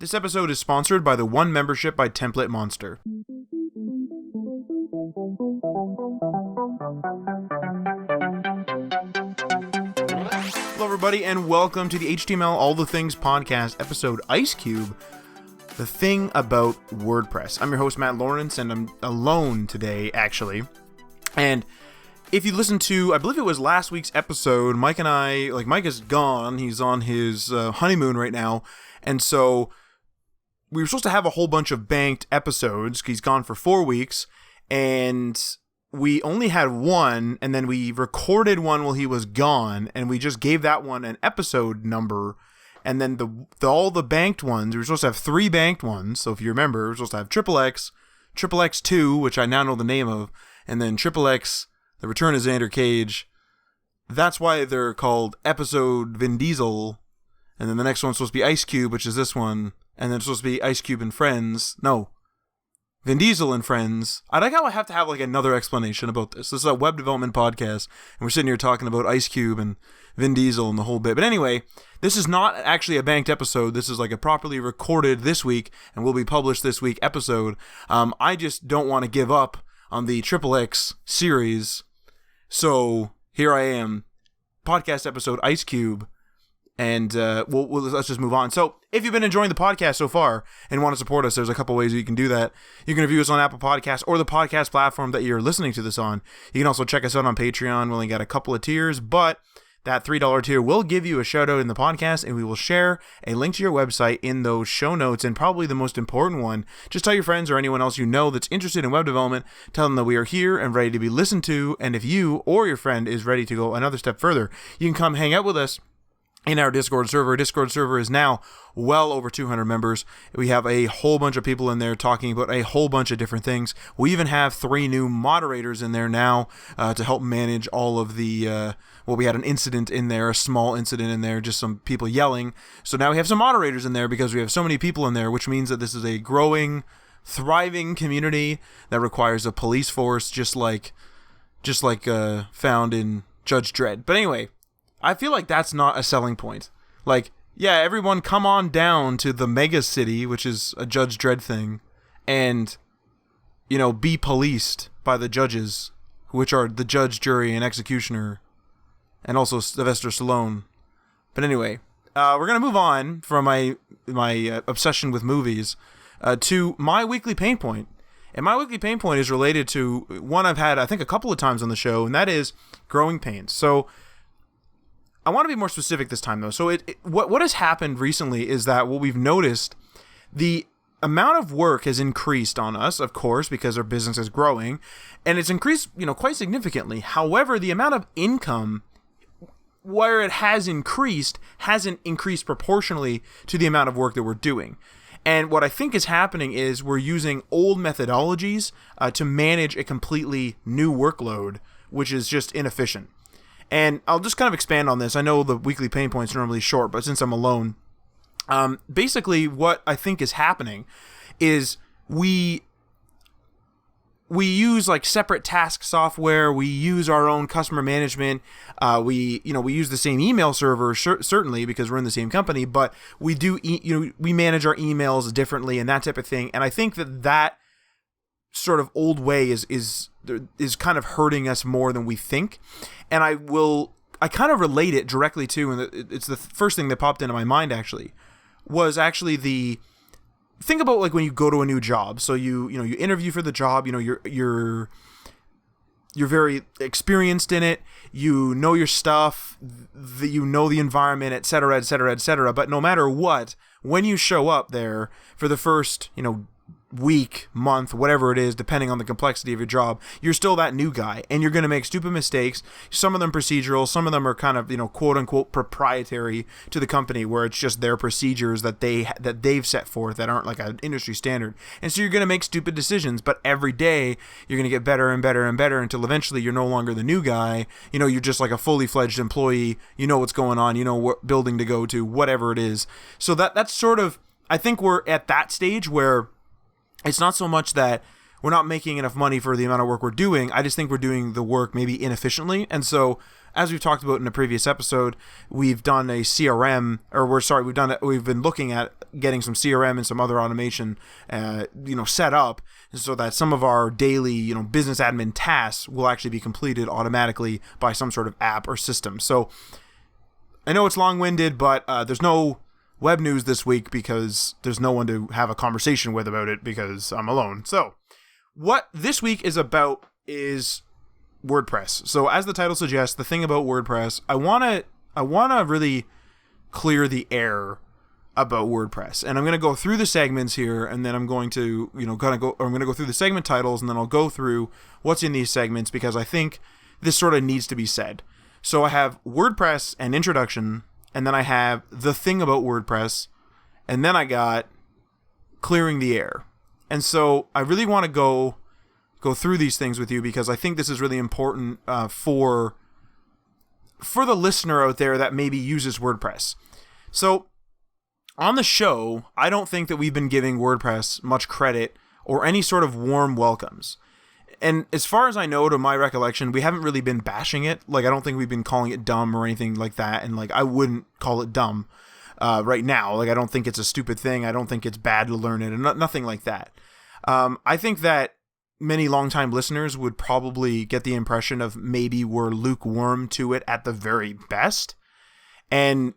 This episode is sponsored by the One Membership by Template Monster. Hello everybody and welcome to the HTML All the Things podcast episode Ice Cube, the thing about WordPress. I'm your host Matt Lawrence and I'm alone today actually. And if you listen to, I believe it was last week's episode, Mike and I, Mike is gone, he's on his honeymoon right now, and so we were supposed to have a whole bunch of banked episodes. He's gone for 4 weeks, and we only had one, and then we recorded one while he was gone, and we just gave that one an episode number, and then all the banked ones, we were supposed to have 3 banked ones, so if you remember, we were supposed to have XXX, XXX2, which I now know the name of, and then XXX, The Return of Xander Cage. That's why they're called episode Vin Diesel, and then the next one's supposed to be Ice Cube, which is this one, and then it's supposed to be Ice Cube and Friends. No. Vin Diesel and Friends. I like how I have to have another explanation about this. This is a web development podcast, and we're sitting here talking about Ice Cube and Vin Diesel and the whole bit. But anyway, this is not actually a banked episode. This is a properly recorded this week and will be published this week episode. I just don't want to give up on the XXX series. So here I am, podcast episode Ice Cube. And let's just move on. So if you've been enjoying the podcast so far and want to support us, there's a couple ways you can do that. You can review us on Apple Podcasts or the podcast platform that you're listening to this on. You can also check us out on Patreon. We only got a couple of tiers, but that $3 tier will give you a shout out in the podcast, and we will share a link to your website in those show notes. And probably the most important one, just tell your friends or anyone else you know that's interested in web development, tell them that we are here and ready to be listened to. And if you or your friend is ready to go another step further, you can come hang out with us in our Discord server. Our Discord server is now well over 200 members. We have a whole bunch of people in there talking about a whole bunch of different things. We even have 3 new moderators in there now to help manage all of the, we had an incident in there, a small incident in there, just some people yelling. So now we have some moderators in there because we have so many people in there, which means that this is a growing, thriving community that requires a police force just like found in Judge Dredd. But anyway, I feel like that's not a selling point. Yeah, everyone come on down to the mega city, which is a Judge Dredd thing, and, be policed by the judges, which are the judge, jury, and executioner, and also Sylvester Stallone. But anyway, we're going to move on from my obsession with movies to my weekly pain point. And my weekly pain point is related to one I've had, I think, a couple of times on the show, and that is growing pains. So I want to be more specific this time, though. So what has happened recently is that what we've noticed, the amount of work has increased on us, of course, because our business is growing, and it's increased, quite significantly. However, the amount of income, where it has increased, hasn't increased proportionally to the amount of work that we're doing. And what I think is happening is we're using old methodologies to manage a completely new workload, which is just inefficient. And I'll just kind of expand on this. I know the weekly pain points are normally short, but since I'm alone, basically what I think is happening is we use separate task software. We use our own customer management. We use the same email server, certainly because we're in the same company, but we do, we manage our emails differently and that type of thing. And I think that sort of old way is kind of hurting us more than we think. And I kind of relate it directly to, and it's the first thing that popped into my mind actually, was actually think about when you go to a new job. So you interview for the job, you're very experienced in it, you know your stuff, you know the environment, et cetera, et cetera, et cetera. But no matter what, when you show up there for the first, week, month, whatever it is, depending on the complexity of your job, you're still that new guy, and you're going to make stupid mistakes. Some of them procedural, some of them are kind of, quote unquote proprietary to the company, where it's just their procedures that they've set forth that aren't an industry standard. And so you're going to make stupid decisions, but every day you're going to get better and better and better until eventually you're no longer the new guy. You're just a fully fledged employee. You know what's going on, what building to go to, whatever it is. So that's sort of, I think we're at that stage where it's not so much that we're not making enough money for the amount of work we're doing. I just think we're doing the work maybe inefficiently. And so as we've talked about in a previous episode, we've done a CRM, we've been looking at getting some CRM and some other automation, set up so that some of our daily, business admin tasks will actually be completed automatically by some sort of app or system. So I know it's long-winded, but there's no web news this week because there's no one to have a conversation with about it because I'm alone. So what this week is about is WordPress. So as the title suggests, the thing about WordPress, I want to really clear the air about WordPress. And I'm going to go through the segments here, and then I'm going to, I'm going to go through the segment titles, and then I'll go through what's in these segments because I think this sort of needs to be said. So I have WordPress and introduction, and then I have the thing about WordPress, and then I got clearing the air. And so I really want to go through these things with you because I think this is really important for the listener out there that maybe uses WordPress. So on the show, I don't think that we've been giving WordPress much credit or any sort of warm welcomes. And as far as I know, to my recollection, we haven't really been bashing it. Like, I don't think we've been calling it dumb or anything like that. And, I wouldn't call it dumb right now. I don't think it's a stupid thing. I don't think it's bad to learn it and nothing like that. I think that many longtime listeners would probably get the impression of maybe we're lukewarm to it at the very best. And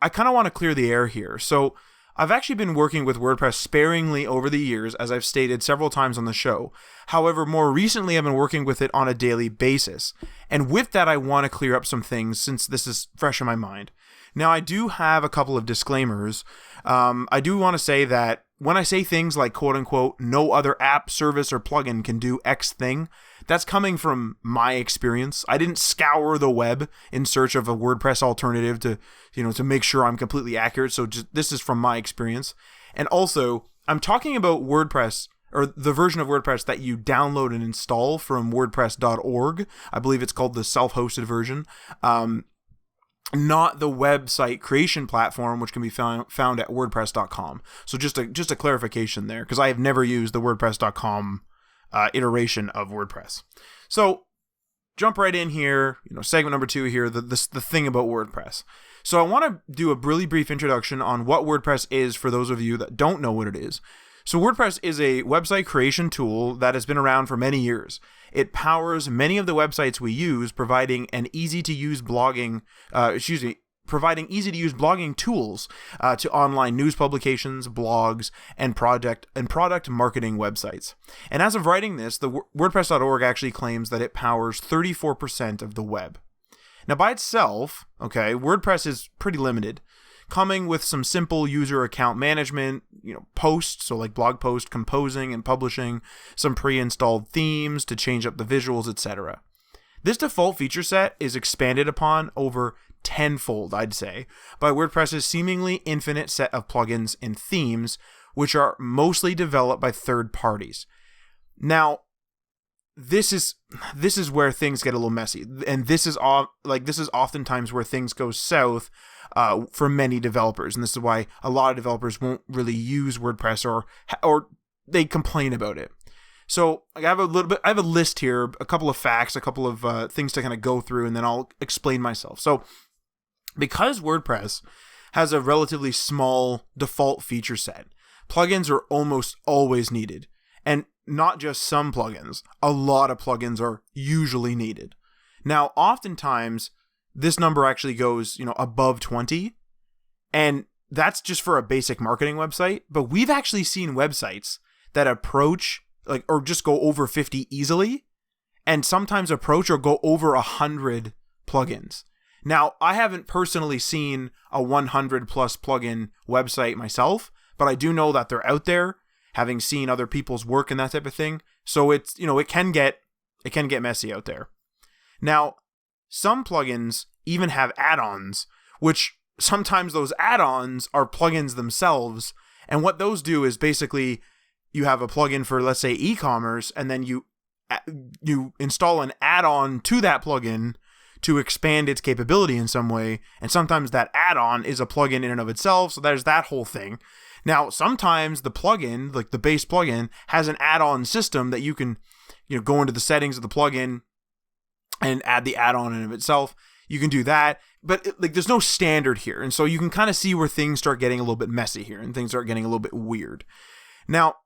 I kind of want to clear the air here. So I've actually been working with WordPress sparingly over the years, as I've stated several times on the show. However, more recently, I've been working with it on a daily basis. And with that, I want to clear up some things since this is fresh in my mind. Now, I do have a couple of disclaimers. I do want to say that when I say things like, quote unquote, no other app, service, or plugin can do X thing, that's coming from my experience. I didn't scour the web in search of a WordPress alternative to make sure I'm completely accurate. So this is from my experience. And also, I'm talking about WordPress, or the version of WordPress that you download and install from WordPress.org. I believe it's called the self-hosted version. Not the website creation platform, which can be found at WordPress.com. So just a clarification there, because I have never used the WordPress.com iteration of WordPress. So jump right in here. Segment number 2 here, the thing about WordPress. So I want to do a really brief introduction on what WordPress is for those of you that don't know what it is. So WordPress is a website creation tool that has been around for many years. It powers many of the websites we use, providing easy-to-use blogging tools to online news publications, blogs, and product marketing websites. And as of writing this, the WordPress.org actually claims that it powers 34% of the web. Now, by itself, WordPress is pretty limited, coming with some simple user account management, posts, so like blog post composing and publishing, some pre-installed themes to change up the visuals, etc. This default feature set is expanded upon over tenfold, I'd say, by WordPress's seemingly infinite set of plugins and themes, which are mostly developed by third parties. Now, this is where things get a little messy, and this is oftentimes where things go south for many developers, and this is why a lot of developers won't really use WordPress or they complain about it. So I have a list here, a couple of facts, a couple of things to kind of go through, and then I'll explain myself. So because WordPress has a relatively small default feature set, plugins are almost always needed. And not just some plugins, a lot of plugins are usually needed. Now, oftentimes, this number actually goes, above 20, and that's just for a basic marketing website. But we've actually seen websites that approach, or just go over 50 easily, and sometimes approach or go over 100 plugins. Now, I haven't personally seen a 100 plus plugin website myself, but I do know that they're out there, having seen other people's work and that type of thing. So it's, it can get messy out there. Now, some plugins even have add-ons, which sometimes those add-ons are plugins themselves. And what those do is basically you have a plugin for, let's say, e-commerce, and then you install an add-on to that plugin to expand its capability in some way. And sometimes that add-on is a plugin in and of itself. So there's that whole thing. Now, sometimes the plugin, like the base plugin, has an add-on system that you can, go into the settings of the plugin and add the add-on in of itself. You can do that, but there's no standard here. And so you can kind of see where things start getting a little bit messy here and things start getting a little bit weird. Now,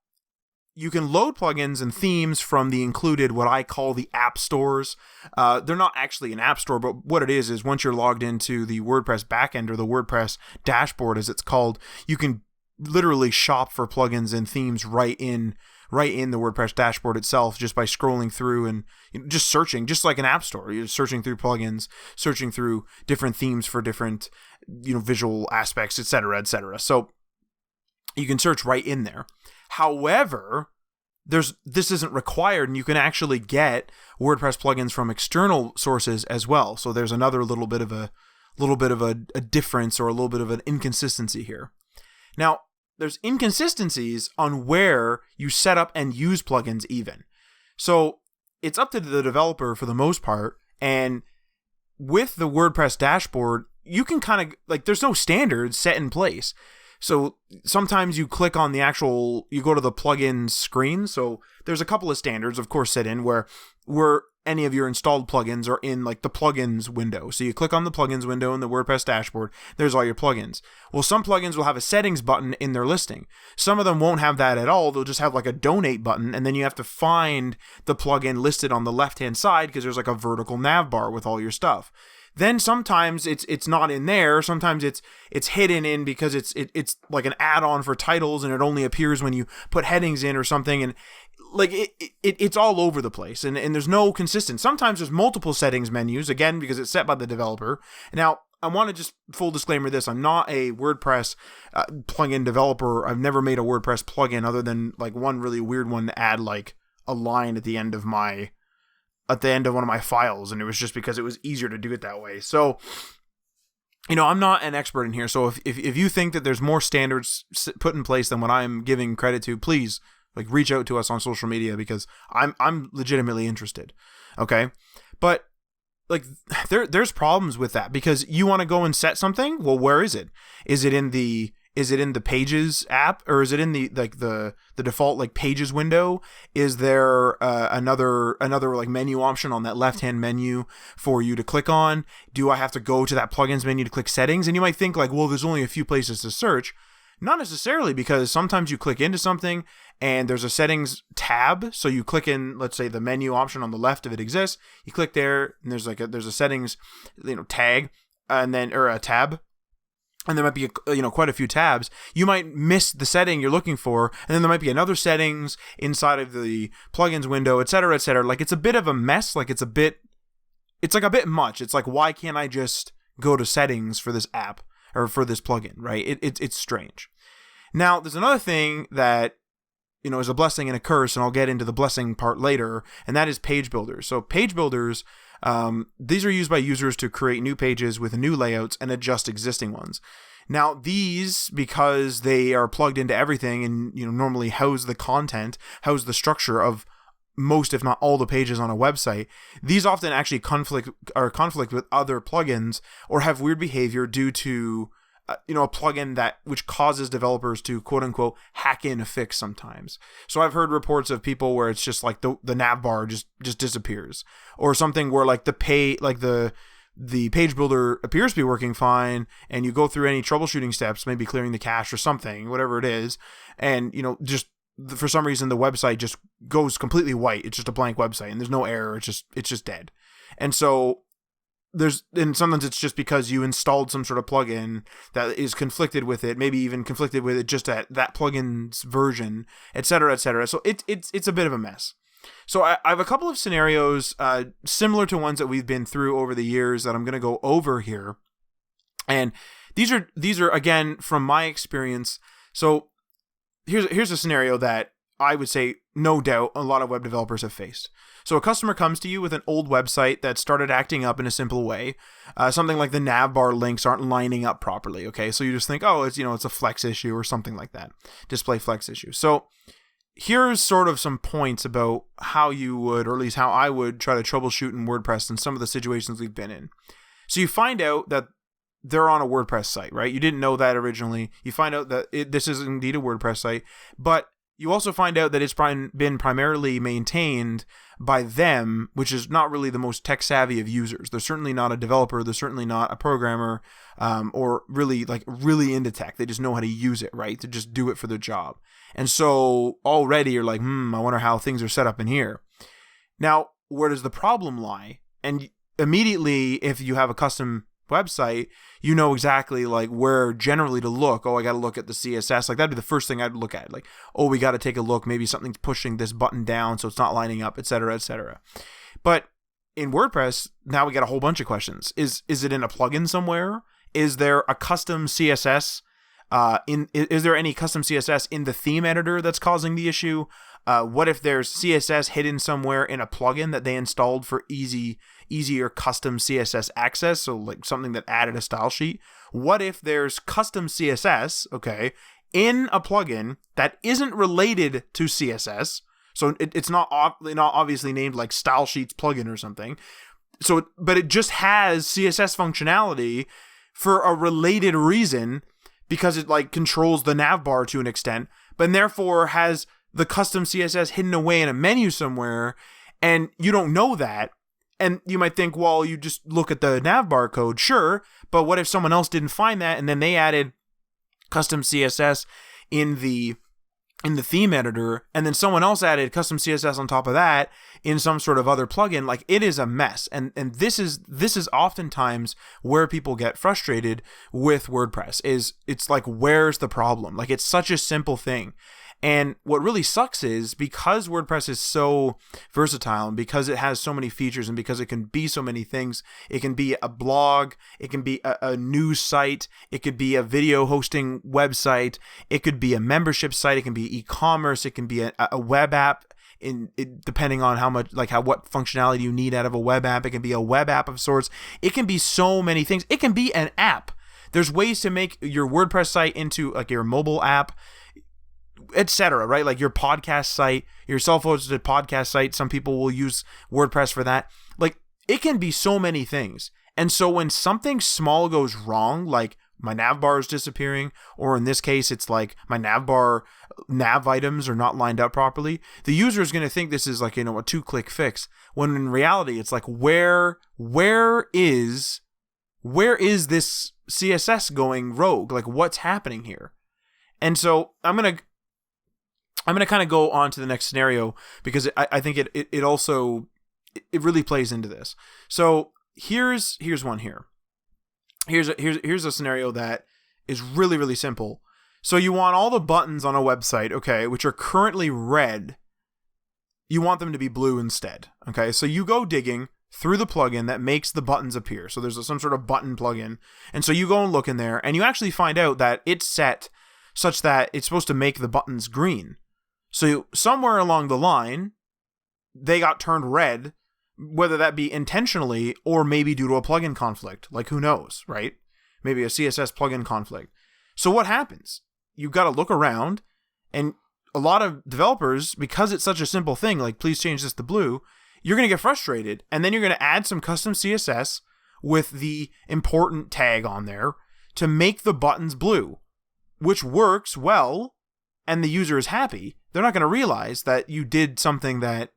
you can load plugins and themes from the included, what I call the app stores. They're not actually an app store, but what it is once you're logged into the WordPress backend, or the WordPress dashboard as it's called, you can literally shop for plugins and themes right in the WordPress dashboard itself, just by scrolling through and just searching, just like an app store. You're searching through plugins, searching through different themes for different, visual aspects, etc., etc. So you can search right in there. However, this isn't required, and you can actually get WordPress plugins from external sources as well. So there's another little bit of a difference, or a little bit of an inconsistency here. Now, there's inconsistencies on where you set up and use plugins even. So it's up to the developer for the most part, and with the WordPress dashboard, you can kind of, there's no standards set in place. So sometimes you click on you go to the plugins screen. So there's a couple of standards, of course, set in where any of your installed plugins are in the plugins window. So you click on the plugins window in the WordPress dashboard, there's all your plugins. Well, some plugins will have a settings button in their listing. Some of them won't have that at all. They'll just have a donate button, and then you have to find the plugin listed on the left-hand side, because there's a vertical nav bar with all your stuff. Then sometimes it's not in there. Sometimes it's hidden in because it's like an add-on for titles, and it only appears when you put headings in or something, and it's all over the place, and there's no consistent. Sometimes there's multiple settings menus, again, because it's set by the developer. Now, I want to just full disclaimer this. I'm not a WordPress plugin developer. I've never made a WordPress plugin other than one really weird one to add a line at the end of one of my files, and it was just because it was easier to do it that way. So, I'm not an expert in here. So if you think that there's more standards put in place than what I'm giving credit to, please reach out to us on social media, because I'm legitimately interested. Okay, but there's problems with that, because you want to go and set something. Well, where is it? Is it in the Pages app, or is it in the default Pages window? Is there another menu option on that left hand menu for you to click on? Do I have to go to that plugins menu to click settings? And you might think well, there's only a few places to search. Not necessarily, because sometimes you click into something and there's a settings tab. So you click in, let's say, the menu option on the left if it exists. You click there, and there's a settings tag, or a tab. And there might be quite a few tabs. You might miss the setting you're looking for, and then there might be another settings inside of the plugins window, etc., etc. It's a bit of a mess. It's a bit much. It's why can't I just go to settings for this app or for this plugin, right? It's strange. Now, there's another thing that is a blessing and a curse, and I'll get into the blessing part later, and that is page builders. So page builders, these are used by users to create new pages with new layouts and adjust existing ones. Now, these, because they are plugged into everything and normally house the content, house the structure of most, if not all, the pages on a website, these often actually conflict with other plugins, or have weird behavior due to a plugin which causes developers to quote unquote hack in a fix sometimes. So I've heard reports of people where it's just the nav bar just disappears, or something where the page builder appears to be working fine, and you go through any troubleshooting steps, maybe clearing the cache or something, whatever it is, and just for some reason the website just goes completely white. It's just a blank website, and there's no error. It's just dead. And so and sometimes it's just because you installed some sort of plugin that is conflicted with it, maybe even conflicted with it just at that plugin's version, etc., etc. So it's a bit of a mess. So I have a couple of scenarios similar to ones that we've been through over the years that I'm going to go over here, and these are again from my experience. So here's a scenario that I would say no doubt a lot of web developers have faced. So a customer comes to you with an old website that started acting up in a simple way. Something like the navbar links aren't lining up properly. Okay, so you just think, oh, it's a flex issue or something like that, display flex issue. So here's sort of some points about how you would, or at least how I would, try to troubleshoot in WordPress in some of the situations we've been in. So you find out that they're on a WordPress site, right? You didn't know that originally. You find out that this is indeed a WordPress site, but you also find out that it's been primarily maintained by them, which is not really the most tech savvy of users. They're certainly not a developer. They're certainly not a programmer, or really into tech. They just know how to use it, right? To just do it for their job. And so already you're like, I wonder how things are set up in here. Now, where does the problem lie? And immediately, if you have a custom website, you know exactly like where generally to look. Oh, I got to look at the CSS. Like that'd be the first thing I'd look at. Like, oh, we got to take a look. Maybe something's pushing this button down, so it's not lining up, etc., etc. But in WordPress, now we got a whole bunch of questions. Is it in a plugin somewhere? Is there a custom CSS? Is there any custom CSS in the theme editor that's causing the issue? What if there's CSS hidden somewhere in a plugin that they installed for easier custom CSS access? So like something that added a style sheet. What if there's custom CSS, okay, in a plugin that isn't related to CSS? So it's not obviously named like Style Sheets plugin or something. So, but it just has CSS functionality for a related reason, because it like controls the navbar to an extent, but therefore has the custom CSS hidden away in a menu somewhere, and you don't know that. And you might think, well, you just look at the navbar code, sure, but what if someone else didn't find that, and then they added custom CSS in the theme editor, and then someone else added custom CSS on top of that in some sort of other plugin? Like, it is a mess. And this is oftentimes where people get frustrated with WordPress. It's like, where's the problem? Like, it's such a simple thing. And what really sucks is, because WordPress is so versatile, and because it has so many features, and because it can be so many things, it can be a blog, it can be a news site, it could be a video hosting website, it could be a membership site, it can be e-commerce, it can be a web app, depending on what functionality you need out of a web app. It can be a web app of sorts. It can be so many things. It can be an app. There's ways to make your WordPress site into like your mobile app, etc., right? Like your podcast site, your self-hosted podcast site. Some people will use WordPress for that. Like, it can be so many things. And so when something small goes wrong, like my navbar is disappearing, or in this case, it's like my nav items are not lined up properly, the user is going to think this is like, a 2-click fix, when in reality, it's like, where is this CSS going rogue? Like, what's happening here? And so I'm going to kind of go on to the next scenario, because I think it also really plays into this. So here's one here. Here's a scenario that is really, really simple. So you want all the buttons on a website, okay, which are currently red, you want them to be blue instead. Okay, so you go digging through the plugin that makes the buttons appear. So there's some sort of button plugin, and so you go and look in there, and you actually find out that it's set such that it's supposed to make the buttons green. So somewhere along the line, they got turned red, whether that be intentionally or maybe due to a plugin conflict. Like, who knows, right? Maybe a CSS plugin conflict. So what happens? You've got to look around, and a lot of developers, because it's such a simple thing, like, please change this to blue, you're going to get frustrated, and then you're going to add some custom CSS with the important tag on there to make the buttons blue, which works well, and the user is happy. They're not going to realize that you did something that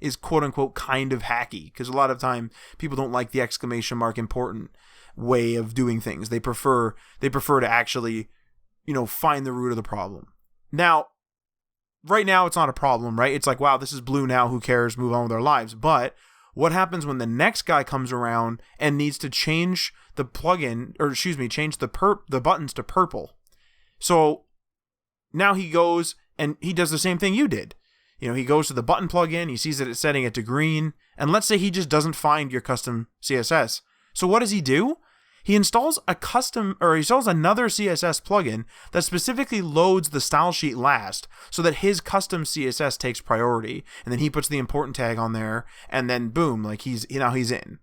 is quote unquote kind of hacky, because a lot of time people don't like the exclamation mark important way of doing things. They prefer to actually, find the root of the problem. Now, right now it's not a problem, right? It's like, wow, this is blue now, who cares, move on with their lives. But what happens when the next guy comes around and needs to change the plugin, or change the buttons to purple? So now he goes and he does the same thing you did. He goes to the button plugin, he sees that it's setting it to green, and let's say he just doesn't find your custom CSS. So what does he do? He installs another CSS plugin that specifically loads the style sheet last, so that his custom CSS takes priority, and then he puts the important tag on there, and then boom, like he's in.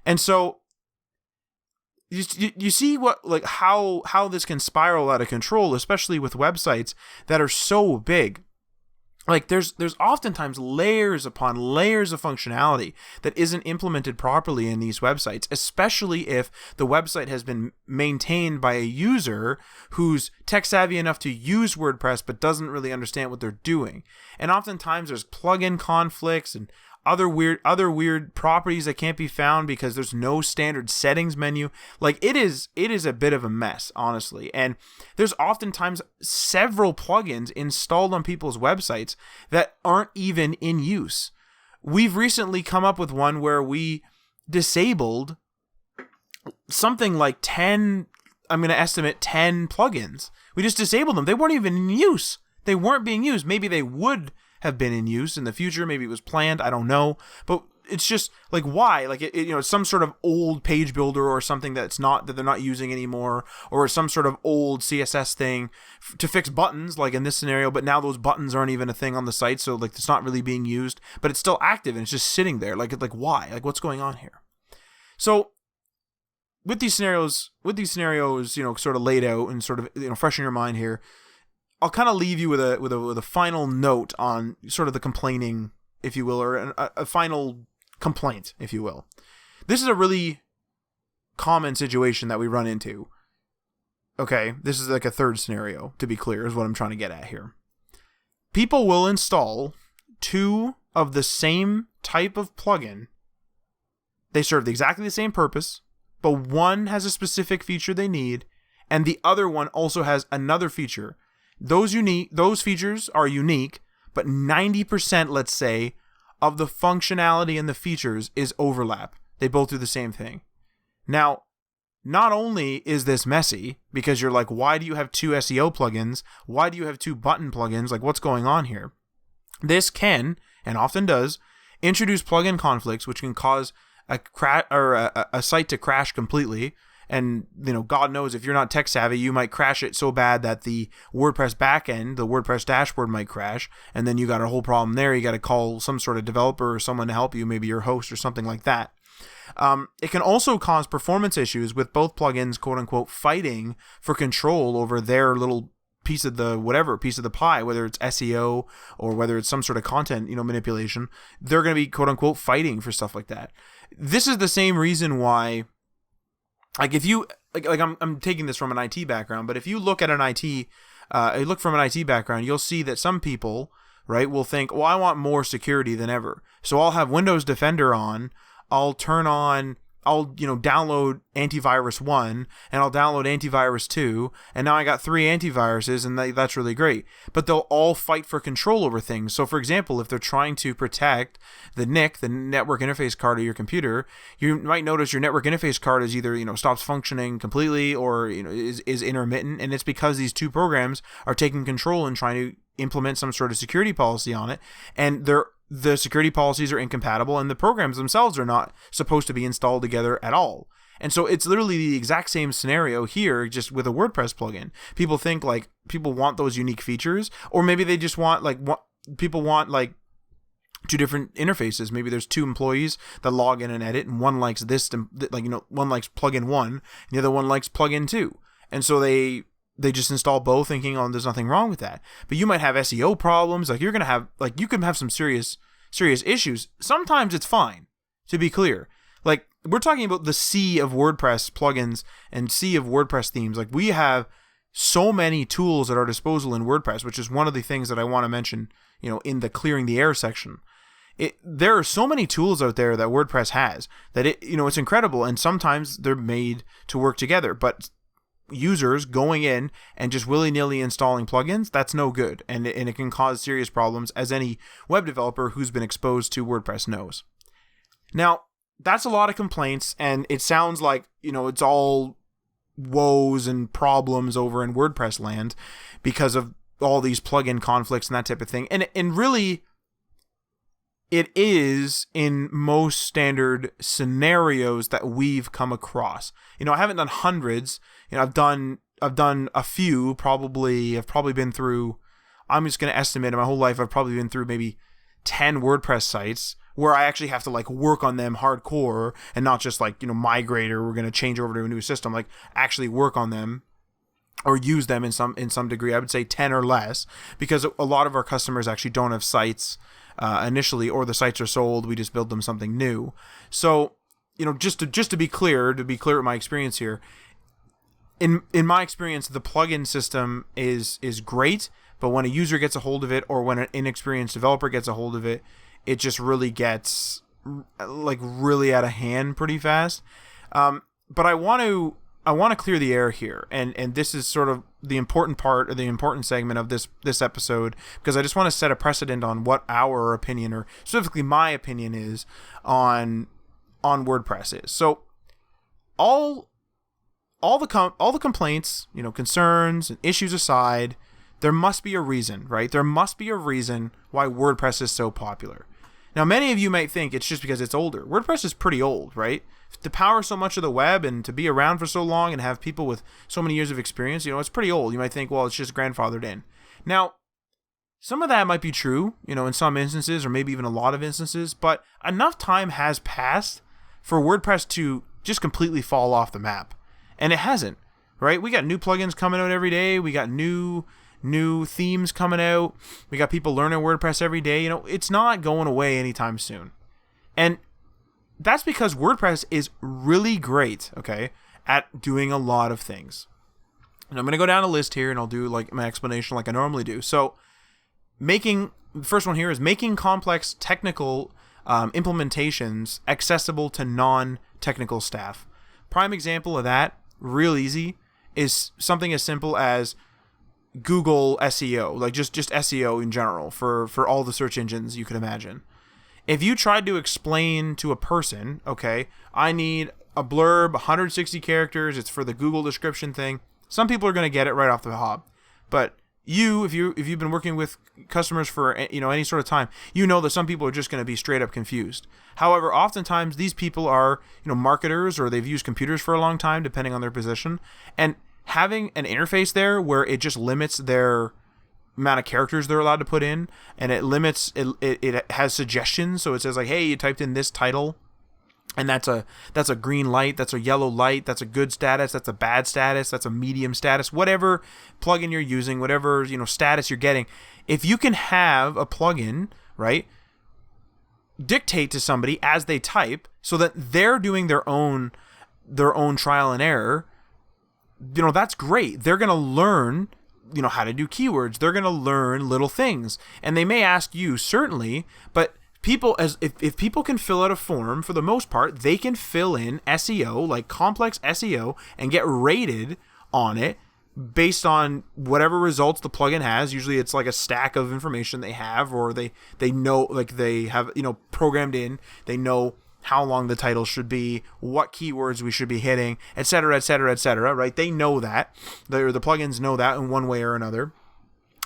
And so you see how this can spiral out of control, especially with websites that are so big. Like there's oftentimes layers upon layers of functionality that isn't implemented properly in these websites, especially if the website has been maintained by a user who's tech savvy enough to use WordPress but doesn't really understand what they're doing. And oftentimes there's plugin conflicts and other weird properties that can't be found because there's no standard settings menu. Like it is a bit of a mess, honestly. And there's oftentimes several plugins installed on people's websites that aren't even in use. We've recently come up with one where we disabled something like 10, I'm going to estimate 10 plugins. We just disabled them. They weren't even in use. They weren't being used. Maybe they would have been in use in the future. Maybe it was planned. I don't know. But it's just like, why? Like it's some sort of old page builder or something that they're not using anymore, or some sort of old CSS thing to fix buttons, like in this scenario. But now those buttons aren't even a thing on the site, so like it's not really being used, but it's still active and it's just sitting there. Like why? Like what's going on here? So with these scenarios, sort of laid out and sort of fresh in your mind here, I'll kind of leave you with a final note on sort of the complaining, if you will, or a final complaint, if you will. This is a really common situation that we run into. Okay, this is like a third scenario, to be clear, is what I'm trying to get at here. People will install 2 of the same type of plugin. They serve exactly the same purpose, but one has a specific feature they need, and the other one also has another feature. Those features are unique, but 90%, let's say, of the functionality and the features is overlap. They both do the same thing. Now, not only is this messy, because you're like, why do you have 2 SEO plugins? Why do you have 2 button plugins? Like, what's going on here? This can, and often does, introduce plugin conflicts, which can cause a site to crash completely. And, God knows if you're not tech savvy, you might crash it so bad that the WordPress backend, the WordPress dashboard might crash. And then you got a whole problem there. You got to call some sort of developer or someone to help you, maybe your host or something like that. It can also cause performance issues with both plugins, quote unquote, fighting for control over their little piece of the pie, whether it's SEO or whether it's some sort of content, manipulation. They're going to be, quote unquote, fighting for stuff like that. This is the same reason why, like if you I'm taking this from an IT background, but if you look at look from an IT background, you'll see that some people, right, will think, well, I want more security than ever, so I'll have Windows Defender on. I'll download antivirus 1 and I'll download antivirus 2, and now I got 3 antiviruses, and that's really great. But they'll all fight for control over things. So for example, if they're trying to protect the NIC, the network interface card of your computer, you might notice your network interface card is either, stops functioning completely or, is intermittent, and it's because these 2 programs are taking control and trying to implement some sort of security policy on it, and the security policies are incompatible, and the programs themselves are not supposed to be installed together at all. And so it's literally the exact same scenario here, just with a WordPress plugin. People think like people want those unique features, or maybe they just want people want 2 different interfaces. Maybe there's 2 employees that log in and edit, and one likes this, one likes plugin 1, and the other one likes plugin 2. And so they just install both thinking, oh, there's nothing wrong with that. But you might have SEO problems. You can have some serious issues. Sometimes it's fine, to be clear. Like, we're talking about the sea of WordPress plugins and sea of WordPress themes. Like, we have so many tools at our disposal in WordPress, which is one of the things that I want to mention, in the clearing the air section. There are so many tools out there that WordPress has that it's incredible, and sometimes they're made to work together. But users going in and just willy-nilly installing plugins, that's no good, and it can cause serious problems, as any web developer who's been exposed to WordPress knows. Now, that's a lot of complaints, and it sounds like it's all woes and problems over in WordPress land because of all these plugin conflicts and that type of thing, and really it is in most standard scenarios that we've come across. I haven't done hundreds. I've done a few. I've probably been through, I'm just going to estimate in my whole life, I've probably been through maybe 10 WordPress sites where I actually have to work on them hardcore, and not just migrate, or we're going to change over to a new system, actually work on them. or use them in some degree. I would say 10 or less, because a lot of our customers actually don't have sites initially, or the sites are sold. We just build them something new. So, just to be clear with my experience here, in my experience, the plugin system is great, but when a user gets a hold of it, or when an inexperienced developer gets a hold of it, it just really gets really out of hand pretty fast. But I want to clear the air here, and this is sort of the important part, or the important segment of this episode, because I just want to set a precedent on what our opinion, or specifically my opinion, is on WordPress is. So all the complaints, concerns and issues aside, there must be a reason, right? There must be a reason why WordPress is so popular. Now, many of you might think it's just because it's older. WordPress is pretty old, right? To power so much of the web and to be around for so long and have people with so many years of experience, it's pretty old. You might think, well, it's just grandfathered in. Now, some of that might be true, in some instances, or maybe even a lot of instances, but enough time has passed for WordPress to just completely fall off the map. And it hasn't, right? We got new plugins coming out every day. We got new themes coming out. We got people learning WordPress every day. It's not going away anytime soon. And that's because WordPress is really great, okay, at doing a lot of things. And I'm going to go down a list here, and I'll do my explanation like I normally do. So the first one here is making complex technical implementations accessible to non-technical staff. Prime example of that, real easy, is something as simple as Google SEO, just SEO in general for all the search engines you could imagine. If you tried to explain to a person, okay, I need a blurb, 160 characters, it's for the Google description thing, some people are going to get it right off the hop. But if you've been working with customers for any sort of time, that some people are just going to be straight up confused. However, oftentimes these people are marketers, or they've used computers for a long time, depending on their position, and having an interface there where it just limits their amount of characters they're allowed to put in, and it has suggestions. So it says hey, you typed in this title, and that's a green light, that's a yellow light, that's a good status, that's a bad status, that's a medium status, whatever plugin you're using, whatever status you're getting. If you can have a plugin, right, dictate to somebody as they type, so that they're doing their own trial and error, that's great. They're going to learn how to do keywords. They're going to learn little things, and they may ask you, certainly, but if people can fill out a form, for the most part, they can fill in SEO, like complex SEO, and get rated on it based on whatever results the plugin has. Usually it's like a stack of information they have, or they know, they have programmed in, they know how long the title should be, what keywords we should be hitting, etc., etc., etc., right? They know that. The plugins know that in one way or another.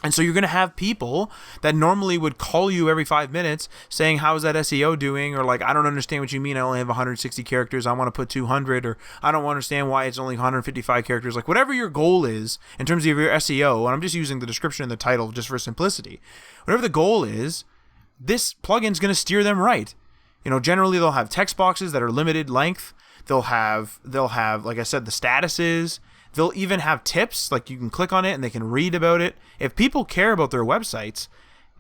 And so you're going to have people that normally would call you every 5 minutes saying, how's that SEO doing? Or I don't understand what you mean. I only have 160 characters. I want to put 200, or I don't understand why it's only 155 characters. Whatever your goal is in terms of your SEO, and I'm just using the description and the title just for simplicity. Whatever the goal is, this plugin's going to steer them right. Generally they'll have text boxes that are limited length. They'll have, like I said, the statuses. They'll even have tips, you can click on it and they can read about it. If people care about their websites,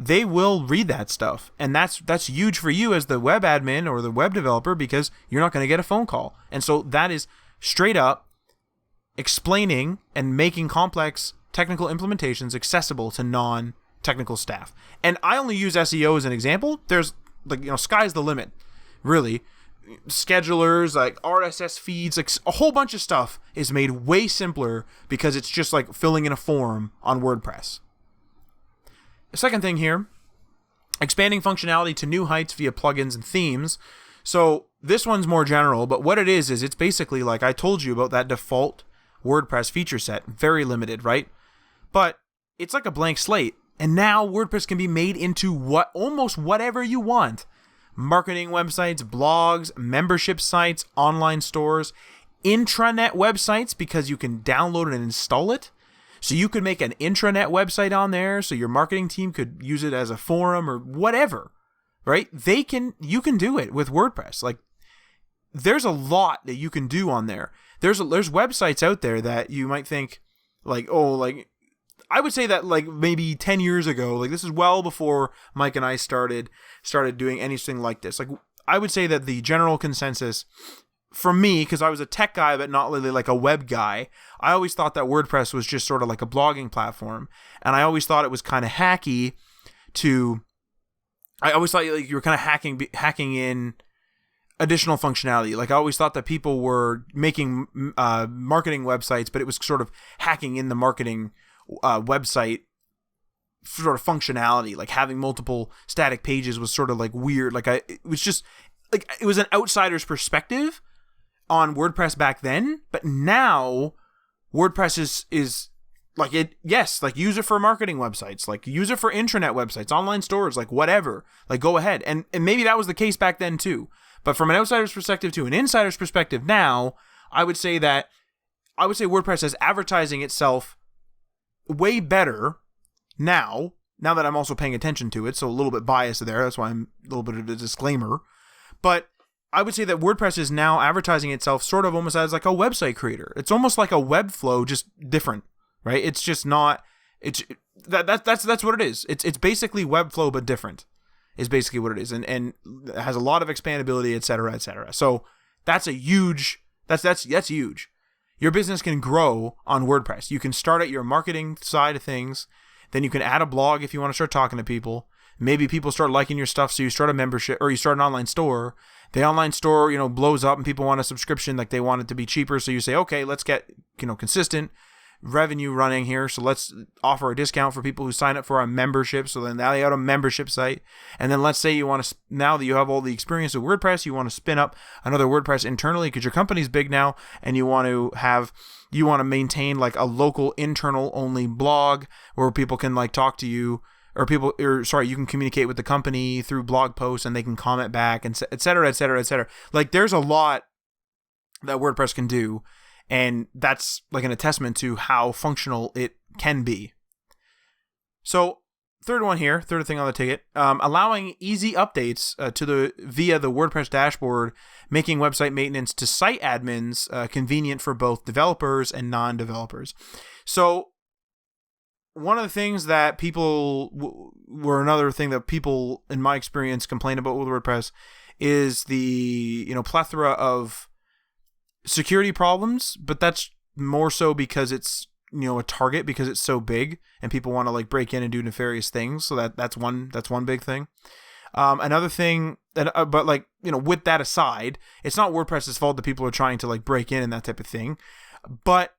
they will read that stuff. And that's huge for you as the web admin or the web developer, because you're not going to get a phone call. And so that is straight up explaining and making complex technical implementations accessible to non-technical staff. And I only use SEO as an example. There's sky's the limit, really. Schedulers, RSS feeds, a whole bunch of stuff is made way simpler because it's just filling in a form on WordPress. The second thing here, expanding functionality to new heights via plugins and themes. So this one's more general, but what it is it's basically I told you about that default WordPress feature set, very limited, right? But it's like a blank slate, and now WordPress can be made into almost whatever you want. Marketing websites, blogs, membership sites, online stores, intranet websites, because you can download it and install it. So you could make an intranet website on there, so your marketing team could use it as a forum or whatever, right? You can do it with WordPress. There's a lot that you can do on there. There's websites out there that you might think, Like, oh, like, I would say that like maybe 10 years ago, like this is well before Mike and I started doing anything like this. Like, I would say that the general consensus for me, because I was a tech guy but not really like a web guy, I always thought that WordPress was just sort of like a blogging platform, and I always thought it was kind of hacky I always thought like you were kind of hacking in additional functionality. Like, I always thought that people were making marketing websites, but it was sort of hacking in the marketing website sort of functionality. Like, having multiple static pages was sort of like weird. Like, it was just like, it was an outsider's perspective on WordPress back then, but now WordPress is like, it, yes, like, use it for marketing websites, like, use it for intranet websites, online stores, like, whatever, like, go ahead. And maybe that was the case back then too. But from an outsider's perspective to an insider's perspective now, I would say WordPress is advertising itself way better now that I'm also paying attention to it. So a little bit biased there. That's why I'm a little bit of a disclaimer. But I would say that WordPress is now advertising itself sort of almost as like a website creator. It's almost like a Webflow, just different, right? It's just not, that's what it is. It's basically Webflow, but different is basically what it is. And it has a lot of expandability, et cetera, et cetera. So that's huge. Your business can grow on WordPress. You can start at your marketing side of things. Then you can add a blog if you want to start talking to people. Maybe people start liking your stuff, so you start a membership, or you start an online store. The online store, blows up and people want a subscription, like they want it to be cheaper. So you say, okay, let's get, consistent revenue running here. So let's offer a discount for people who sign up for our membership. So then now you have a membership site. And then let's say you want to, now that you have all the experience with WordPress, you want to spin up another WordPress internally because your company's big now, and you want to maintain like a local internal only blog where people can like talk to you, you can communicate with the company through blog posts and they can comment back, and et cetera, et cetera, et cetera. Like, there's a lot that WordPress can do, and that's like an attestament to how functional it can be. So, third thing on the ticket, allowing easy updates via the WordPress dashboard, making website maintenance to site admins convenient for both developers and non-developers. So, one of the things that another thing that people in my experience complain about with WordPress is the plethora of security problems, but that's more so because it's a target, because it's so big and people want to like break in and do nefarious things. So that's one big thing. Another thing that with that aside, it's not WordPress's fault that people are trying to like break in and that type of thing, but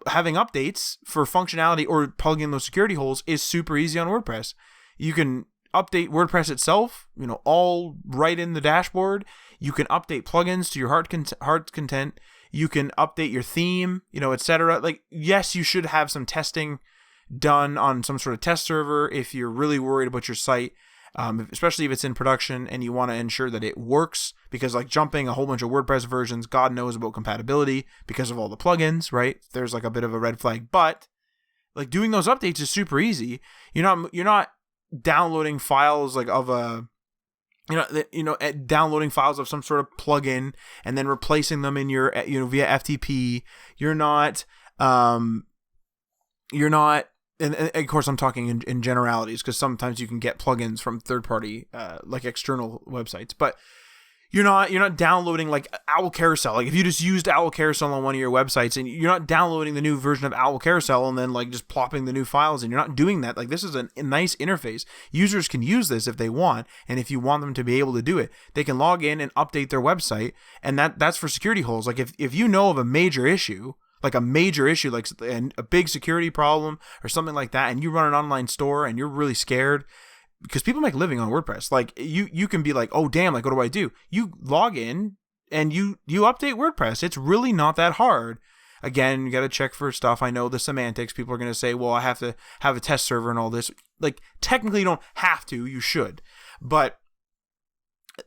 having updates for functionality or plugging those security holes is super easy on WordPress. You can update WordPress itself, all right in the dashboard. You can update plugins to your heart's content. You can update your theme, etc. Like, yes, you should have some testing done on some sort of test server if you're really worried about your site, especially if it's in production and you want to ensure that it works, because like jumping a whole bunch of WordPress versions, God knows about compatibility because of all the plugins, right? There's like a bit of a red flag, but like doing those updates is super easy. You're not downloading files like of a downloading files of some sort of plugin and then replacing them in your via FTP. You're not and of course I'm talking in generalities, because sometimes you can get plugins from third-party like external websites, but you're not downloading like Owl Carousel. Like, if you just used Owl Carousel on one of your websites, and you're not downloading the new version of Owl Carousel and then like just plopping the new files in, you're not doing that. Like, this is a nice interface. Users can use this if they want, and if you want them to be able to do it, they can log in and update their website, and that's for security holes. Like, if you know of a major issue like a a big security problem or something like that, and you run an online store and you're really scared, because people make a living on WordPress. Like, you can be like, oh damn, like, what do I do? You log in and you update WordPress. It's really not that hard. Again, you got to check for stuff. I know the semantics. People are going to say, well, I have to have a test server and all this. Like, technically you don't have to, you should. But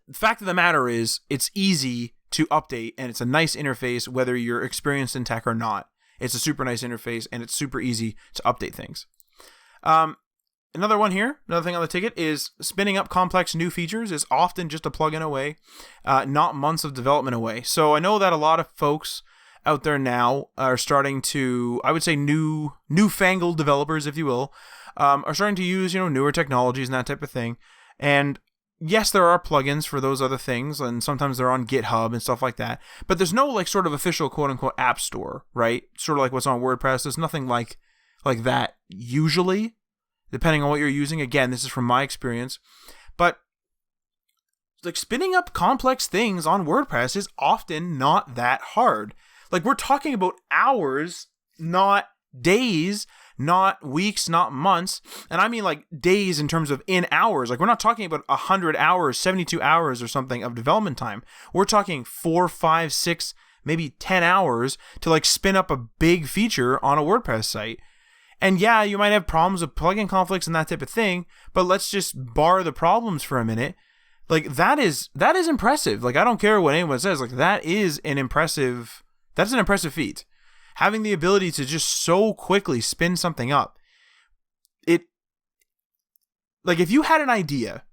the fact of the matter is, it's easy to update, and it's a nice interface whether you're experienced in tech or not. It's a super nice interface, and it's super easy to update things. Another thing on the ticket is spinning up complex new features is often just a plugin away, not months of development away. So I know that a lot of folks out there now are starting to, I would say newfangled developers, if you will, are starting to use, newer technologies and that type of thing. And yes, there are plugins for those other things, and sometimes they're on GitHub and stuff like that. But there's no like sort of official quote unquote app store, right? Sort of like what's on WordPress. There's nothing like that usually, depending on what you're using. Again, this is from my experience. But like spinning up complex things on WordPress is often not that hard. Like we're talking about hours, not days, not weeks, not months. And I mean like days in terms of in hours. Like we're not talking about 100 hours, 72 hours or something of development time. We're talking 4, 5, 6, maybe 10 hours to like spin up a big feature on a WordPress site. And yeah, you might have problems with plugin conflicts and that type of thing, but let's just bar the problems for a minute. Like that is impressive. Like I don't care what anyone says. Like that's an impressive feat. Having the ability to just so quickly spin something up. Like if you had an idea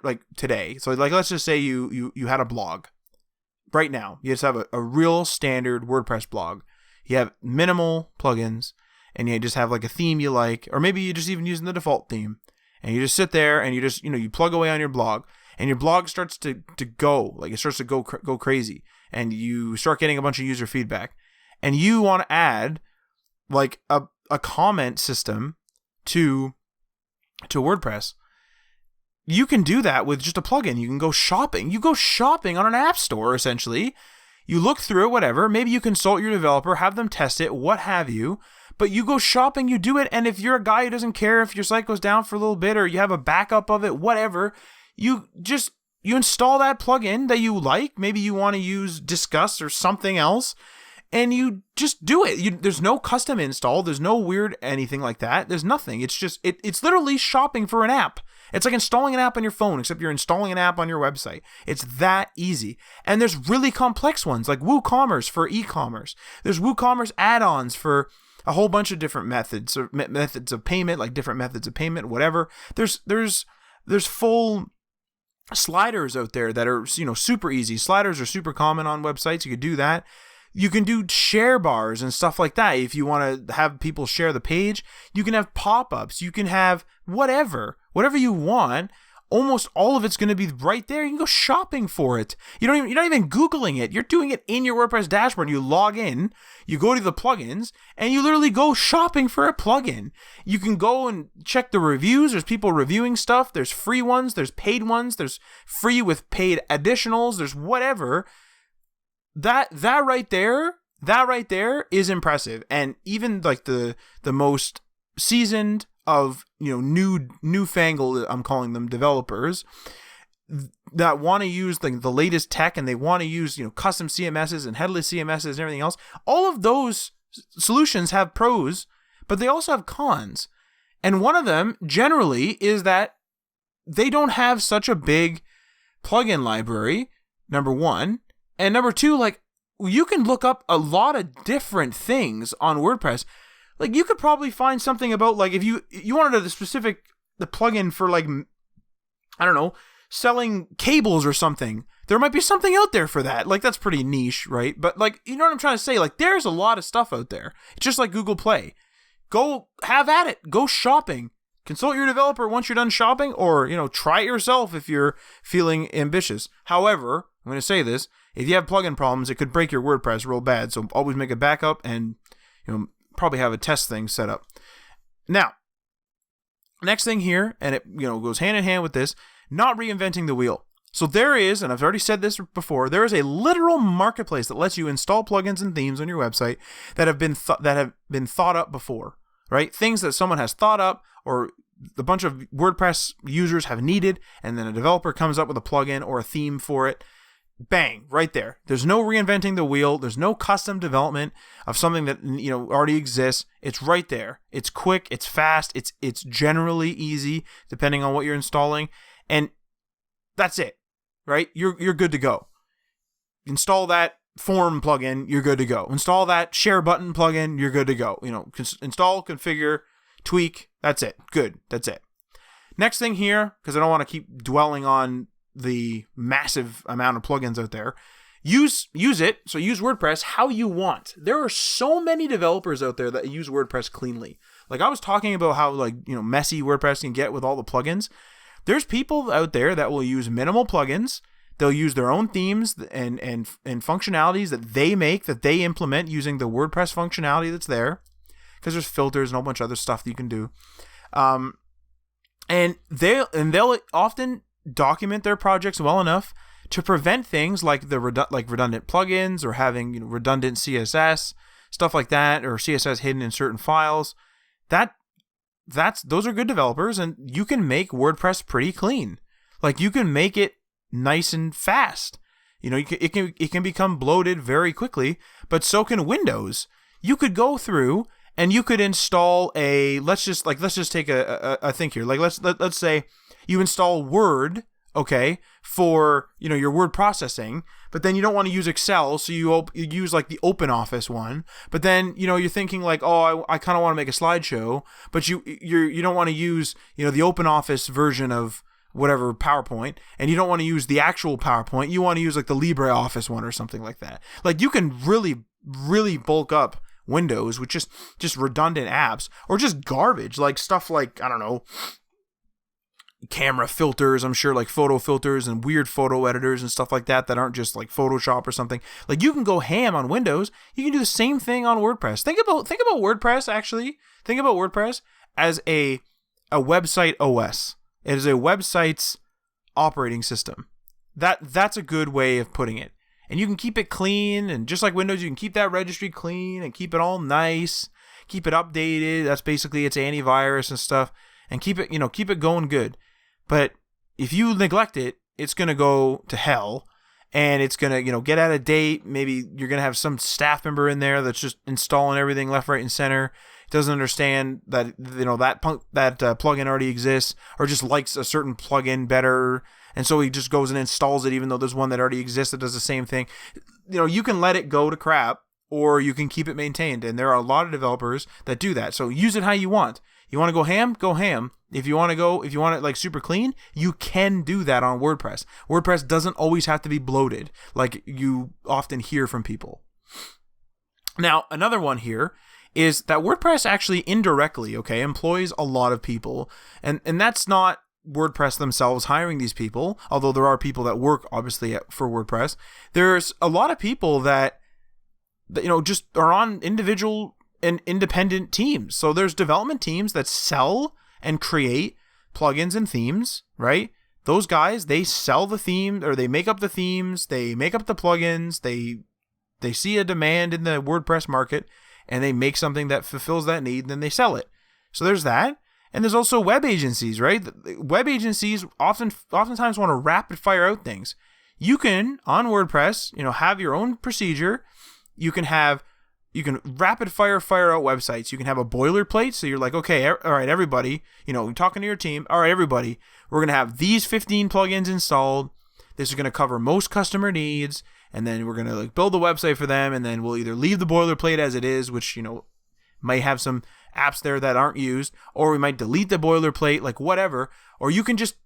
like today, so like let's just say you had a blog right now. You just have a real standard WordPress blog. You have minimal plugins and you just have like a theme you like, or maybe you're just even using the default theme. And you just sit there and you just, you plug away on your blog, and your blog starts to go, like it starts to go crazy, and you start getting a bunch of user feedback, and you want to add like a comment system to WordPress. You can do that with just a plugin. You can go shopping. You go shopping on an app store, essentially. You look through it, whatever. Maybe you consult your developer, have them test it, what have you. But you go shopping, you do it, and if you're a guy who doesn't care if your site goes down for a little bit or you have a backup of it, whatever, you install that plugin that you like. Maybe you want to use Discuss or something else, and you just do it. There's no custom install. There's no weird anything like that. There's nothing. It's just, it's literally shopping for an app. It's like installing an app on your phone, except you're installing an app on your website. It's that easy. And there's really complex ones like WooCommerce for e-commerce. There's WooCommerce add-ons for a whole bunch of different methods of payment, like different methods of payment, whatever. There's full sliders out there that are, super easy. Sliders are super common on websites. You could do that. You can do share bars and stuff like that. If you want to have people share the page, you can have pop-ups. You can have whatever you want. Almost all of it's going to be right there. You can go shopping for it. You're not even Googling it. You're doing it in your WordPress dashboard. You log in, you go to the plugins, and you literally go shopping for a plugin. You can go and check the reviews. There's people reviewing stuff. There's free ones. There's paid ones. There's free with paid additionals. There's whatever. That right there is impressive. And even like the most seasoned of newfangled, I'm calling them, developers that want to use the latest tech, and they want to use custom CMSs and headless CMSs and everything else. All of those solutions have pros, but they also have cons. And one of them generally is that they don't have such a big plugin library, number one. And number two, like, you can look up a lot of different things on WordPress. Like, you could probably find something about, like, if you wanted the plugin for, like, I don't know, selling cables or something. There might be something out there for that. Like, that's pretty niche, right? But, like, you know what I'm trying to say? Like, there's a lot of stuff out there. It's just like Google Play. Go have at it. Go shopping. Consult your developer once you're done shopping, or, try it yourself if you're feeling ambitious. However, I'm going to say this. If you have plugin problems, it could break your WordPress real bad. So always make a backup and, probably have a test thing set up. Now, next thing here, and it goes hand in hand with this, not reinventing the wheel. So there is, and I've already said this before, there is a literal marketplace that lets you install plugins and themes on your website that have been thought up before, right? Things that someone has thought up or a bunch of WordPress users have needed, and then a developer comes up with a plugin or a theme for it. Bang, right there. There's no reinventing the wheel. There's no custom development of something that already exists. It's right there. It's quick, it's fast, it's generally easy depending on what you're installing, and that's it. Right? You're good to go. Install that form plugin, you're good to go. Install that share button plugin, you're good to go. Install, configure, tweak, that's it. Good. That's it. Next thing here, because I don't want to keep dwelling on the massive amount of plugins out there, use it. So use WordPress how you want. There are so many developers out there that use WordPress cleanly. Like I was talking about how messy WordPress can get with all the plugins. There's people out there that will use minimal plugins. They'll use their own themes and functionalities that they make, that they implement using the WordPress functionality that's there, because there's filters and a whole bunch of other stuff that you can do. And they'll often document their projects well enough to prevent things like redundant plugins or having redundant CSS, stuff like that, or CSS hidden in certain files. Those are good developers, and you can make WordPress pretty clean. Like you can make it nice and fast. It can become bloated very quickly, but so can Windows. You could go through and you could install let's just take a think here. Like let's say you install Word, okay, for your word processing, but then you don't want to use Excel, so you use like the OpenOffice one. But then you're thinking like, oh, I kind of want to make a slideshow, but you don't want to use the OpenOffice version of whatever PowerPoint, and you don't want to use the actual PowerPoint. You want to use like the LibreOffice one or something like that. Like you can really bulk up Windows with just redundant apps, or just garbage, like stuff like, I don't know, camera filters, I'm sure, like photo filters and weird photo editors and stuff like that aren't just like Photoshop or something. Like you can go ham on Windows. You can do the same thing on WordPress. Think about WordPress, actually. Think about WordPress as a website OS. It is a website's operating system. That's a good way of putting it. And you can keep it clean, and just like Windows, you can keep that registry clean and keep it all nice, keep it updated. That's basically its antivirus and stuff, and keep it going good. But if you neglect it, it's going to go to hell, and it's going to, get out of date. Maybe you're going to have some staff member in there that's just installing everything left, right, and center. Doesn't understand that, that plugin already exists, or just likes a certain plugin better. And so he just goes and installs it, even though there's one that already exists that does the same thing. You can let it go to crap, or you can keep it maintained. And there are a lot of developers that do that. So use it how you want. You want to go ham? Go ham. If you want it like super clean, you can do that on WordPress. WordPress doesn't always have to be bloated, like you often hear from people. Now, another one here is that WordPress actually indirectly, employs a lot of people. And that's not WordPress themselves hiring these people, although there are people that work obviously for WordPress. There's a lot of people that just are on individual and independent teams. So there's development teams that sell and create plugins and themes, right? Those guys, they sell the theme, or they make up the themes, they make up the plugins, they see a demand in the WordPress market, and they make something that fulfills that need, and then they sell it. So there's that. And there's also web agencies, right? Web agencies oftentimes want to rapid fire out things. You can, on WordPress, have your own procedure. You can rapid fire out websites. You can have a boilerplate. So you're like, okay, all right, everybody, you're talking to your team. All right, everybody, we're going to have these 15 plugins installed. This is going to cover most customer needs. And then we're going to build the website for them. And then we'll either leave the boilerplate as it is, which, might have some apps there that aren't used, or we might delete the boilerplate, like whatever. Or you can just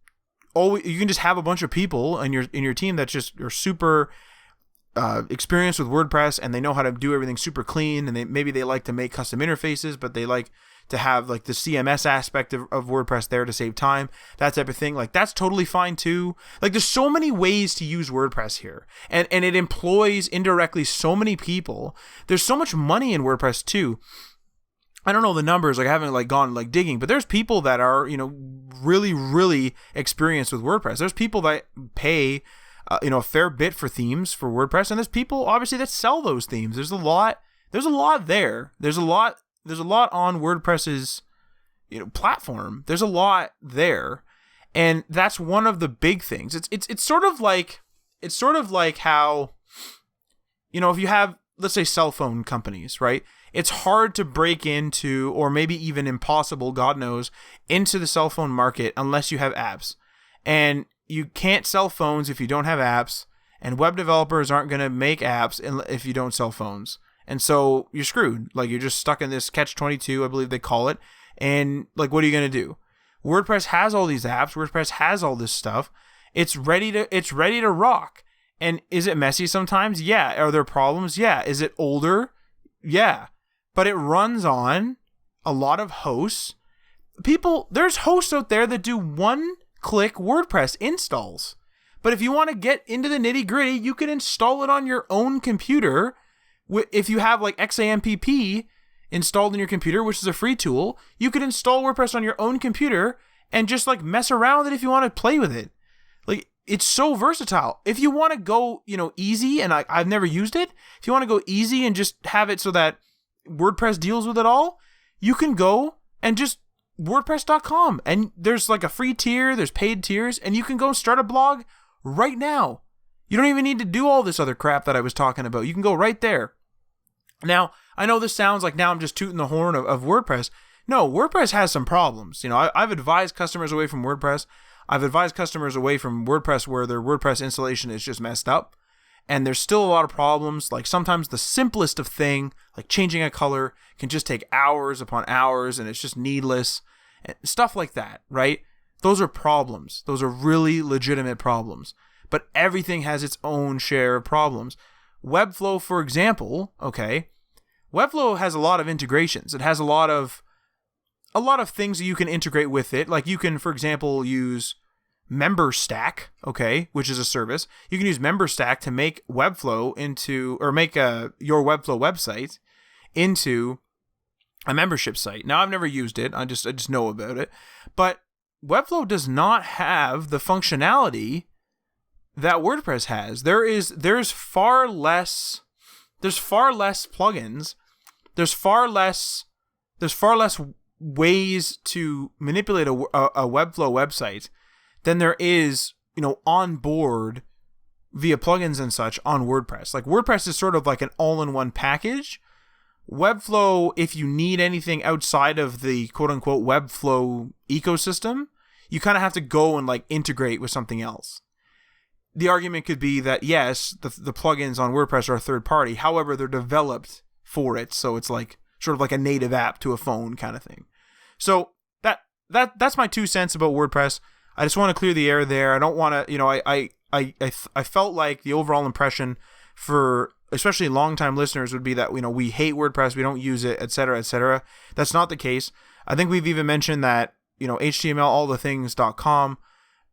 have a bunch of people in your team that just are super experienced with WordPress, and they know how to do everything super clean, and maybe they like to make custom interfaces, but they like to have like the CMS aspect of WordPress there to save time, that type of thing. Like that's totally fine too. Like there's so many ways to use WordPress here, and it employs indirectly so many people. There's so much money in WordPress too. I don't know the numbers, I haven't gone digging, but there's people that are, really, really experienced with WordPress. There's people that pay, a fair bit for themes for WordPress, and there's people obviously that sell those themes. There's a lot there. There's a lot on WordPress's, platform. There's a lot there. And that's one of the big things. It's sort of like how, if you have, let's say, cell phone companies, right? It's hard to break into, or maybe even impossible, God knows, into the cell phone market unless you have apps. And you can't sell phones if you don't have apps, and web developers aren't going to make apps if you don't sell phones. And so you're screwed. You're just stuck in this catch-22, I believe they call it. And what are you going to do? WordPress has all these apps. WordPress has all this stuff. It's ready to rock. And is it messy sometimes? Yeah. Are there problems? Yeah. Is it older? Yeah. But it runs on a lot of hosts. There's hosts out there that do one-click WordPress installs. But if you want to get into the nitty-gritty, you can install it on your own computer. If you have like XAMPP installed in your computer, which is a free tool, you could install WordPress on your own computer and just like mess around with it if you want to play with it. Like, it's so versatile. If you want to go, easy, and I've never used it, if you want to go easy and just have it so that WordPress deals with it all, you can go and just WordPress.com, and there's like a free tier, there's paid tiers, and you can go start a blog right now. You don't even need to do all this other crap that I was talking about. You can go right there. Now, I know this sounds like now I'm just tooting the horn of WordPress. No, WordPress has some problems. I've advised customers away from WordPress. I've advised customers away from WordPress where their WordPress installation is just messed up. And there's still a lot of problems. Like sometimes the simplest of thing, like changing a color, can just take hours upon hours and it's just needless. And stuff like that, right? Those are problems. Those are really legitimate problems. But everything has its own share of problems. Webflow, for example, okay? Webflow has a lot of integrations. It has a lot of things that you can integrate with it. Like you can, for example, use MemberStack, okay, which is a service. You can use MemberStack to make Webflow make your Webflow website into a membership site. Now, I've never used it. I just know about it. But Webflow does not have the functionality that WordPress has. There's far less plugins. There's far less ways to manipulate a Webflow website than there is, on board via plugins and such on WordPress. Like WordPress is sort of like an all-in-one package. Webflow, if you need anything outside of the quote-unquote Webflow ecosystem, you kind of have to go and like integrate with something else. The argument could be that yes, the plugins on WordPress are third party. However, they're developed for it, so it's like sort of like a native app to a phone kind of thing. So that's my 2 cents about WordPress. I just want to clear the air there. I don't want to, I felt like the overall impression for especially longtime listeners would be that, we hate WordPress, we don't use it, etc., etc. That's not the case. I think we've even mentioned that, HTMLallthethings.com,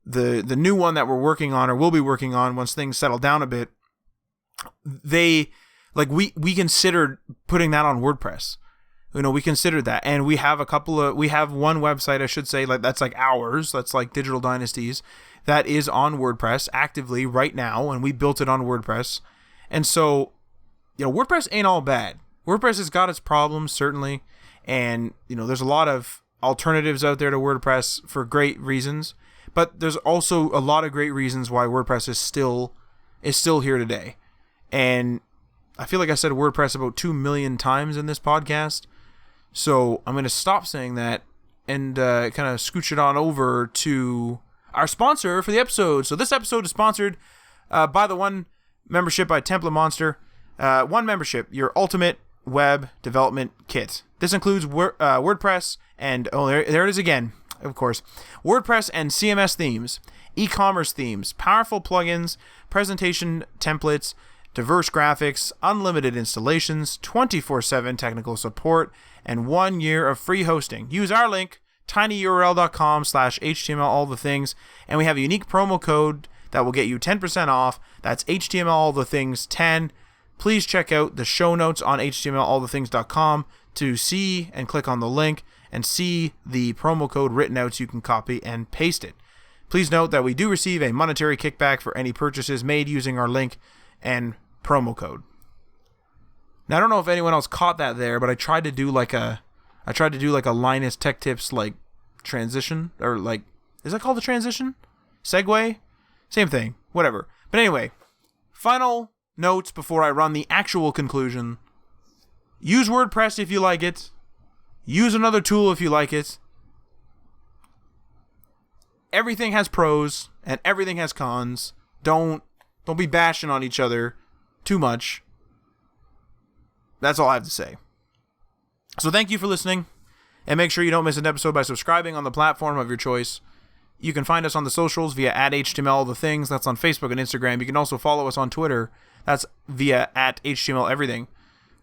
the new one that we're working on or will be working on once things settle down a bit, we considered putting that on WordPress. We considered that, and we have one website, I should say, like that's like ours, that's like Digital Dynasties, that is on WordPress actively right now, and we built it on WordPress. And so, WordPress ain't all bad. WordPress has got its problems, certainly, and, there's a lot of alternatives out there to WordPress for great reasons, but there's also a lot of great reasons why WordPress is still here today. And I feel like I said WordPress about 2 million times in this podcast, so I'm going to stop saying that and kind of scooch it on over to our sponsor for the episode. So this episode is sponsored by the one membership by Template Monster. One membership, your ultimate web development kit. This includes WordPress and, there it is again, of course, WordPress and CMS themes, e-commerce themes, powerful plugins, presentation templates, diverse graphics, unlimited installations, 24/7 technical support, and 1 year of free hosting. Use our link, tinyurl.com/HTMLallthethings, and we have a unique promo code that will get you 10% off. That's HTMLallthethings10. Please check out the show notes on HTMLallthethings.com to see and click on the link and see the promo code written out so you can copy and paste it. Please note that we do receive a monetary kickback for any purchases made using our link and promo code. Now, I don't know if anyone else caught that there, but I tried to do like a Linus Tech Tips like transition, or like, is that called a transition? Segue? Same thing, whatever. But anyway, final notes before I run the actual conclusion. Use WordPress if you like it. Use another tool if you like it. Everything has pros and everything has cons. Don't be bashing on each other too much. That's all I have to say. So thank you for listening, and make sure you don't miss an episode by subscribing on the platform of your choice. You can find us on the socials via @HTMLAllTheThings. That's on Facebook and Instagram. You can also follow us on Twitter. That's via @HTMLEverything.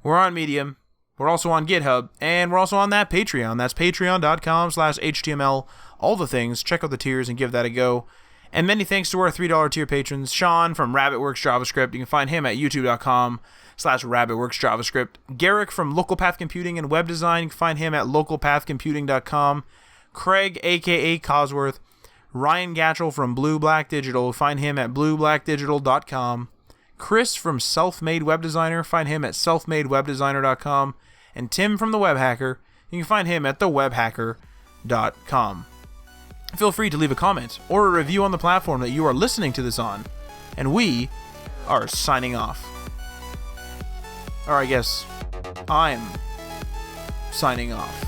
We're on Medium. We're also on GitHub. And we're also on that Patreon. That's patreon.com/HTMLAllTheThings. Check out the tiers and give that a go. And many thanks to our $3 tier patrons. Sean from RabbitWorks JavaScript. You can find him at youtube.com/RabbitWorksJavaScript. Garrick from Local Path Computing and Web Design. You can find him at localpathcomputing.com. Craig, a.k.a. Cosworth. Ryan Gatchell from Blue Black Digital. Find him at blueblackdigital.com. Chris from Self-Made Web Designer. Find him at selfmadewebdesigner.com. And Tim from The Web Hacker. You can find him at thewebhacker.com. Feel free to leave a comment or a review on the platform that you are listening to this on. And we are signing off. Or I guess I'm signing off.